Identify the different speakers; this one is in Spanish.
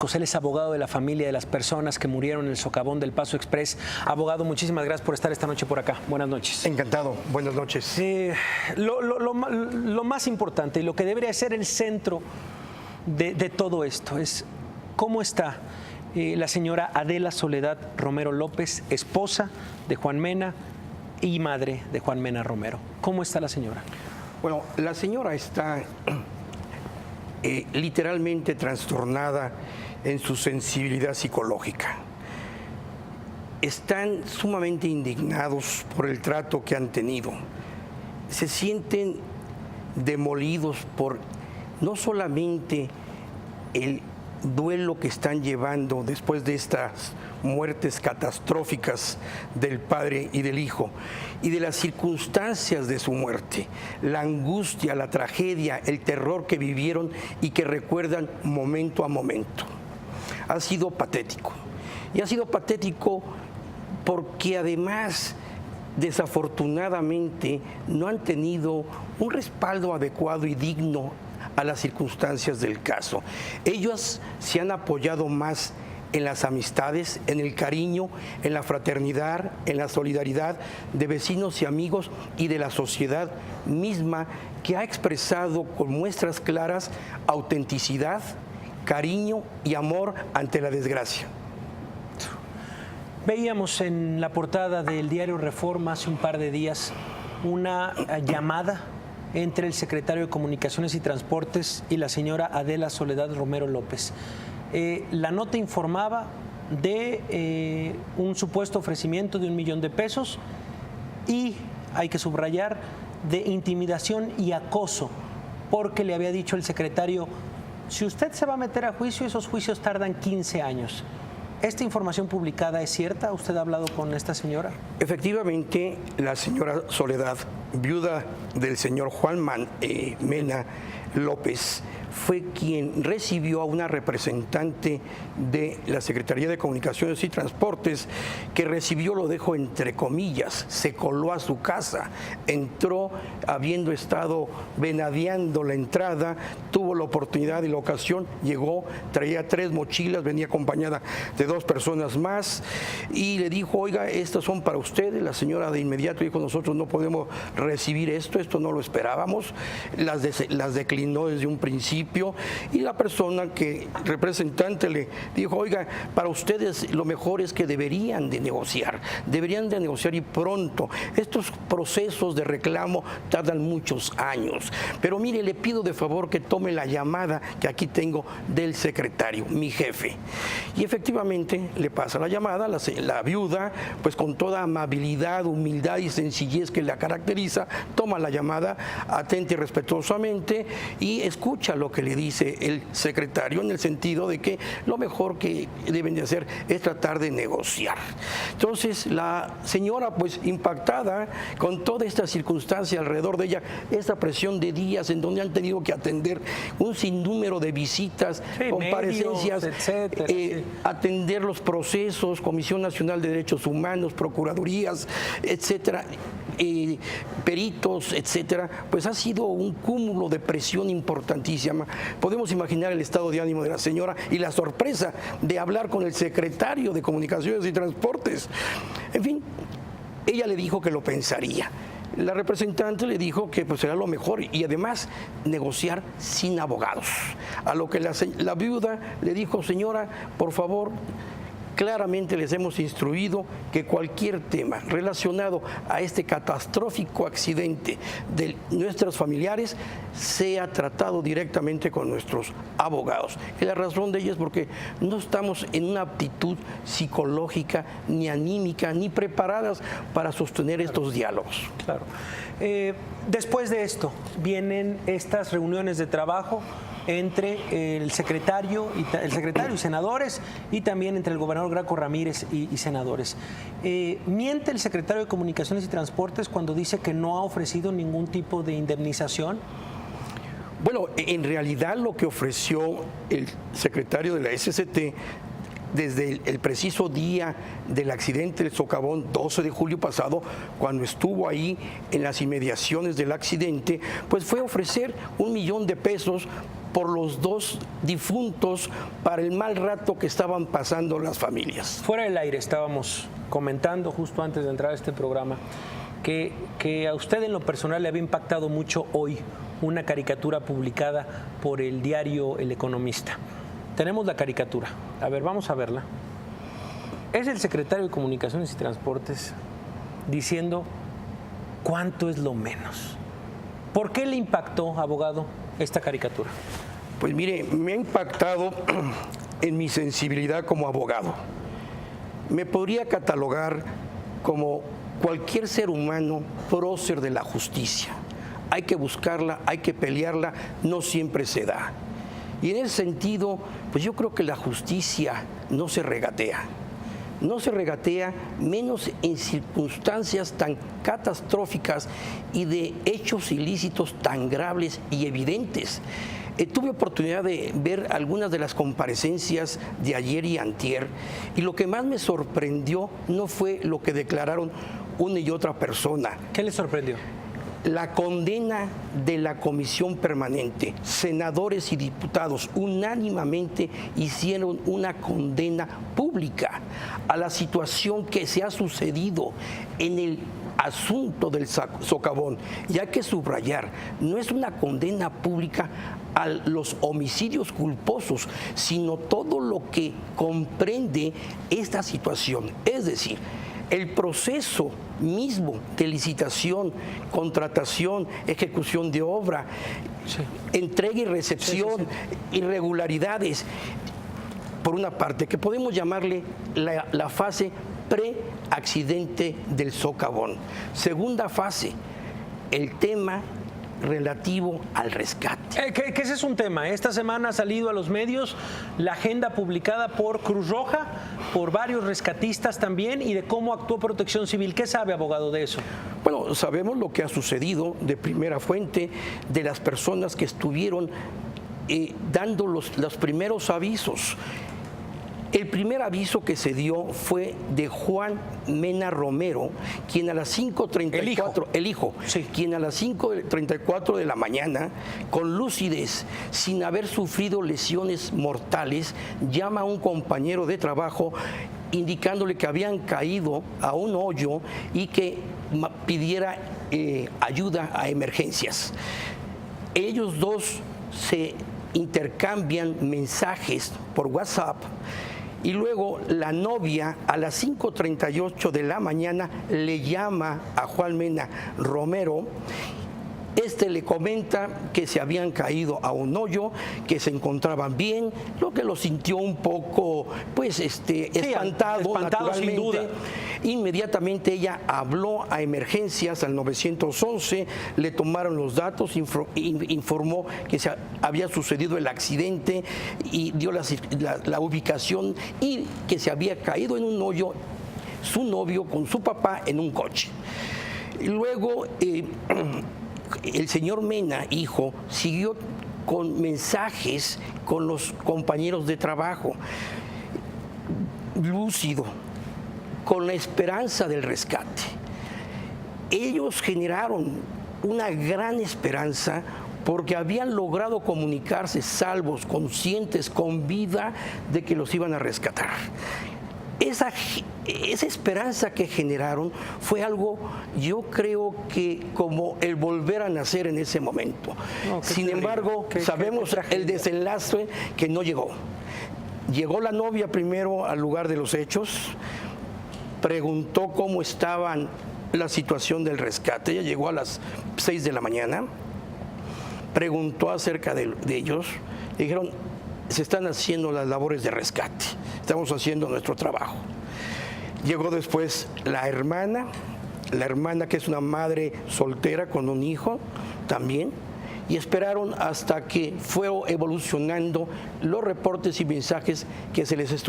Speaker 1: Marcos. Él es abogado de la familia de las personas que murieron en el socavón del Paso Express. Abogado, muchísimas gracias por estar esta noche por acá. Buenas noches.
Speaker 2: Encantado. Buenas noches.
Speaker 1: Lo más importante y lo que debería ser el centro de todo esto es cómo está la señora Adela Soledad Romero López, esposa de Juan Mena y madre de Juan Mena Romero. ¿Cómo está la señora?
Speaker 2: Bueno, la señora está literalmente trastornada en su sensibilidad psicológica. Están sumamente indignados por el trato que han tenido. Se sienten demolidos por no solamente el duelo que están llevando después de estas muertes catastróficas del padre y del hijo y de las circunstancias de su muerte, la angustia, la tragedia, el terror que vivieron y que recuerdan momento a momento. Ha sido patético. Y ha sido patético porque además, desafortunadamente, no han tenido un respaldo adecuado y digno a las circunstancias del caso. Ellos se han apoyado más en las amistades, en el cariño, en la fraternidad, en la solidaridad de vecinos y amigos y de la sociedad misma, que ha expresado con muestras claras autenticidad, cariño y amor ante la desgracia.
Speaker 1: Veíamos en la portada del diario Reforma hace un par de días una llamada entre el secretario de Comunicaciones y Transportes y la señora Adela Soledad Romero López. La nota informaba de un supuesto ofrecimiento de $1 millón y, hay que subrayar, de intimidación y acoso, porque le había dicho el secretario: si usted se va a meter a juicio, esos juicios tardan 15 años. ¿Esta información publicada es cierta? ¿Usted ha hablado con esta señora?
Speaker 2: Efectivamente, la señora Soledad, viuda del señor Juan Mena López, fue quien recibió a una representante de la Secretaría de Comunicaciones y Transportes, que recibió, lo dejo entre comillas, se coló a su casa, entró habiendo estado venadeando la entrada, tuvo la oportunidad y la ocasión, llegó, traía 3 mochilas, venía acompañada de 2 personas más y le dijo: oiga, estas son para ustedes. La señora de inmediato dijo: nosotros no podemos recibir esto no lo esperábamos, las declinó desde un principio. Y la persona que representante le dijo: oiga, para ustedes lo mejor es que deberían de negociar y pronto. Estos procesos de reclamo tardan muchos años, pero mire, le pido de favor que tome la llamada que aquí tengo del secretario, mi jefe. Y efectivamente le pasa la llamada, la viuda, pues con toda amabilidad, humildad y sencillez que la caracteriza, toma la llamada atenta y respetuosamente y escucha lo que le dice el secretario, en el sentido de que lo mejor que deben de hacer es tratar de negociar. Entonces la señora, pues impactada con toda esta circunstancia alrededor de ella, esta presión de días en donde han tenido que atender un sinnúmero de visitas, comparecencias,
Speaker 1: etcétera,
Speaker 2: atender los procesos, Comisión Nacional de Derechos Humanos, procuradurías, etcétera, peritos, etcétera, pues ha sido un cúmulo de presión importantísima. Podemos imaginar el estado de ánimo de la señora y la sorpresa de hablar con el secretario de Comunicaciones y Transportes. En fin, ella le dijo que lo pensaría. La representante le dijo que pues será lo mejor y además negociar sin abogados. A lo que la viuda le dijo: señora, por favor, claramente les hemos instruido que cualquier tema relacionado a este catastrófico accidente de nuestros familiares sea tratado directamente con nuestros abogados. Y la razón de ello es porque no estamos en una aptitud psicológica, ni anímica, ni preparadas para sostener estos diálogos.
Speaker 1: Claro. Después de esto, vienen estas reuniones de trabajo entre el secretario y senadores, y también entre el gobernador Graco Ramírez y senadores. ¿Miente el secretario de Comunicaciones y Transportes cuando dice que no ha ofrecido ningún tipo de indemnización?
Speaker 2: Bueno, en realidad lo que ofreció el secretario de la SCT desde el preciso día del accidente del socavón, 12 de julio pasado, cuando estuvo ahí en las inmediaciones del accidente, pues fue ofrecer $1 millón por los dos difuntos para el mal rato que estaban pasando las familias.
Speaker 1: Fuera del aire estábamos comentando justo antes de entrar a este programa que a usted en lo personal le había impactado mucho hoy una caricatura publicada por el diario El Economista. Tenemos la caricatura. A ver, vamos a verla. Es el secretario de Comunicaciones y Transportes diciendo cuánto es lo menos. ¿Por qué le impactó, abogado, esta caricatura?
Speaker 2: Pues mire, me ha impactado en mi sensibilidad como abogado. Me podría catalogar como cualquier ser humano prócer de la justicia. Hay que buscarla, hay que pelearla, no siempre se da. Y en ese sentido, pues yo creo que la justicia no se regatea. No se regatea, menos en circunstancias tan catastróficas y de hechos ilícitos tan graves y evidentes. Tuve oportunidad de ver algunas de las comparecencias de ayer y antier, y lo que más me sorprendió no fue lo que declararon una y otra persona.
Speaker 1: ¿Qué le sorprendió?
Speaker 2: La condena de la comisión permanente. Senadores y diputados unánimemente hicieron una condena pública a la situación que se ha sucedido en el asunto del socavón. Y hay que subrayar, no es una condena pública a los homicidios culposos, sino todo lo que comprende esta situación. Es decir, el proceso mismo de licitación, contratación, ejecución de obra, sí, entrega y recepción, irregularidades, por una parte, que podemos llamarle la fase pre-accidente del socavón. Segunda fase, el tema relativo al rescate.
Speaker 1: Que ese es un tema. Esta semana ha salido a los medios la agenda publicada por Cruz Roja, por varios rescatistas también, y de cómo actuó Protección Civil. ¿Qué sabe, abogado, de eso?
Speaker 2: Bueno, sabemos lo que ha sucedido de primera fuente, de las personas que estuvieron dando los primeros avisos. El primer aviso que se dio fue de Juan Mena Romero, quien a las 5:34, el hijo, sí, quien a las 5:34 de la mañana, con lucidez, sin haber sufrido lesiones mortales, llama a un compañero de trabajo indicándole que habían caído a un hoyo y que pidiera ayuda a emergencias. Ellos dos se intercambian mensajes por WhatsApp. Y luego la novia a las 5:38 de la mañana le llama a Juan Mena Romero. Le comenta que se habían caído a un hoyo, que se encontraban bien, lo que lo sintió un poco, pues, espantado, naturalmente.
Speaker 1: Sin duda.
Speaker 2: Inmediatamente ella habló a emergencias, al 911, le tomaron los datos, informó que se había sucedido el accidente y dio la ubicación y que se había caído en un hoyo su novio con su papá en un coche. Y luego el señor Mena, hijo, siguió con mensajes con los compañeros de trabajo, lúcido, con la esperanza del rescate. Ellos generaron una gran esperanza porque habían logrado comunicarse salvos, conscientes, con vida de que los iban a rescatar. Esa esperanza que generaron fue algo, yo creo que como el volver a nacer en ese momento. No, sin embargo, sabemos el desenlace que no llegó. Llegó la novia primero al lugar de los hechos, preguntó cómo estaban la situación del rescate. Ella llegó a las 6 de la mañana, preguntó acerca de ellos, y dijeron: se están haciendo las labores de rescate, estamos haciendo nuestro trabajo. Llegó después la hermana que es una madre soltera con un hijo también, y esperaron hasta que fue evolucionando los reportes y mensajes que se les estuvieron